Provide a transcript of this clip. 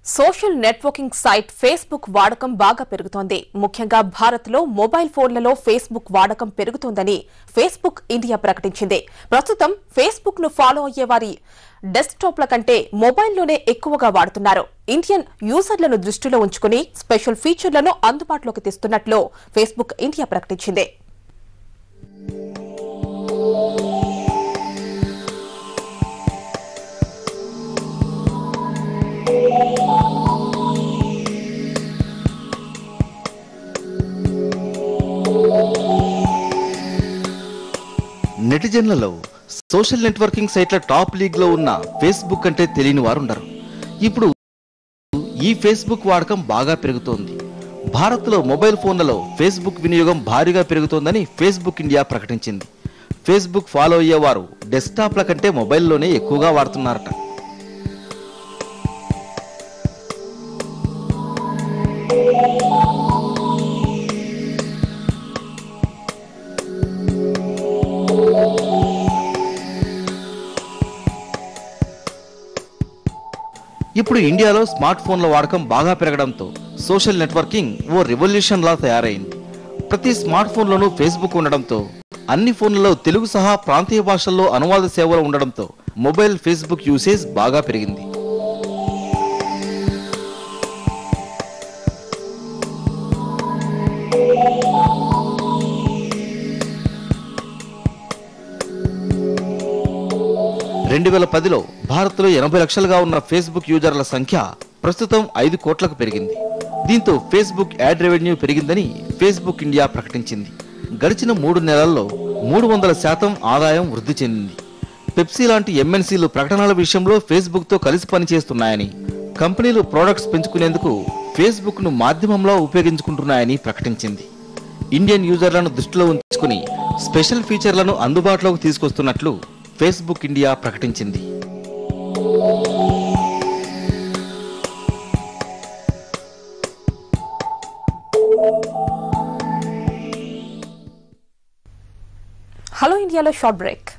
Social networking site Facebook వాడకం బాగా పెరుగుతోంది. ముఖ్యంగా భారత్లో మొబైల్ ఫోన్లలో ఫేస్బుక్ వాడకం పెరుగుతోందని ఫేస్బుక్ ఇండియా ప్రకటించింది. ప్రస్తుతం ఫేస్బుక్ ను ఫాలో అయ్యే వారి డెస్క్టాప్ల కంటే మొబైల్లోనే ఎక్కువగా వాడుతున్నారు. ఇండియన్ యూజర్లను దృష్టిలో ఉంచుకుని స్పెషల్ ఫీచర్లను అందుబాటులోకి తెస్తున్నట్లు ఫేస్బుక్ ఇండియా ప్రకటించింది. నెటిజన్లలో సోషల్ నెట్వర్కింగ్ సైట్ల టాప్ లీగ్ లో ఉన్న ఫేస్బుక్ అంటే తెలియని వారు ఉండరు. ఇప్పుడు ఈ ఫేస్బుక్ వాడకం బాగా పెరుగుతోంది. భారత్లో మొబైల్ ఫోన్లలో ఫేస్బుక్ వినియోగం భారీగా పెరుగుతోందని ఫేస్బుక్ ఇండియా ప్రకటించింది. ఫేస్బుక్ ఫాలో అయ్యేవారు డెస్క్టాప్ల కంటే మొబైల్లోనే ఎక్కువగా వాడుతున్నారట. ఇప్పుడు ఇండియాలో స్మార్ట్ ఫోన్ల వాడకం బాగా పెరగడంతో సోషల్ నెట్వర్కింగ్ ఓ రెవల్యూషన్ లా తయారైంది. ప్రతి స్మార్ట్ ఫోన్లోనూ ఫేస్బుక్ ఉండడంతో అన్ని ఫోన్లలో తెలుగు సహా ప్రాంతీయ భాషల్లో అనువాద సేవలు ఉండడంతో మొబైల్ ఫేస్బుక్ యూసేజ్ బాగా పెరిగింది. (2010లో భారత్లో 80 లక్షలుగా ఉన్న ఫేస్బుక్ యూజర్ల సంఖ్య ప్రస్తుతం 5 కోట్లకు పెరిగింది. దీంతో ఫేస్బుక్ యాడ్ రెవెన్యూ పెరిగిందని ఫేస్బుక్ ఇండియా ప్రకటించింది. గడిచిన 3 నెలల్లో 300% ఆదాయం వృద్ధి చెందింది. పెప్సీ లాంటి ఎంఎన్సీలు ప్రకటనల విషయంలో ఫేస్బుక్తో కలిసి పనిచేస్తున్నాయని, కంపెనీలు ప్రోడక్ట్స్ పెంచుకునేందుకు ఫేస్బుక్ను మాధ్యమంలో ఉపయోగించుకుంటున్నాయని ప్రకటించింది. ఇండియన్ యూజర్లను దృష్టిలో ఉంచుకుని స్పెషల్ ఫీచర్లను అందుబాటులోకి తీసుకొస్తున్నట్లు ఫేస్బుక్ ఇండియా ప్రకటించింది. హలో ఇండియాలో షార్ట్ బ్రేక్.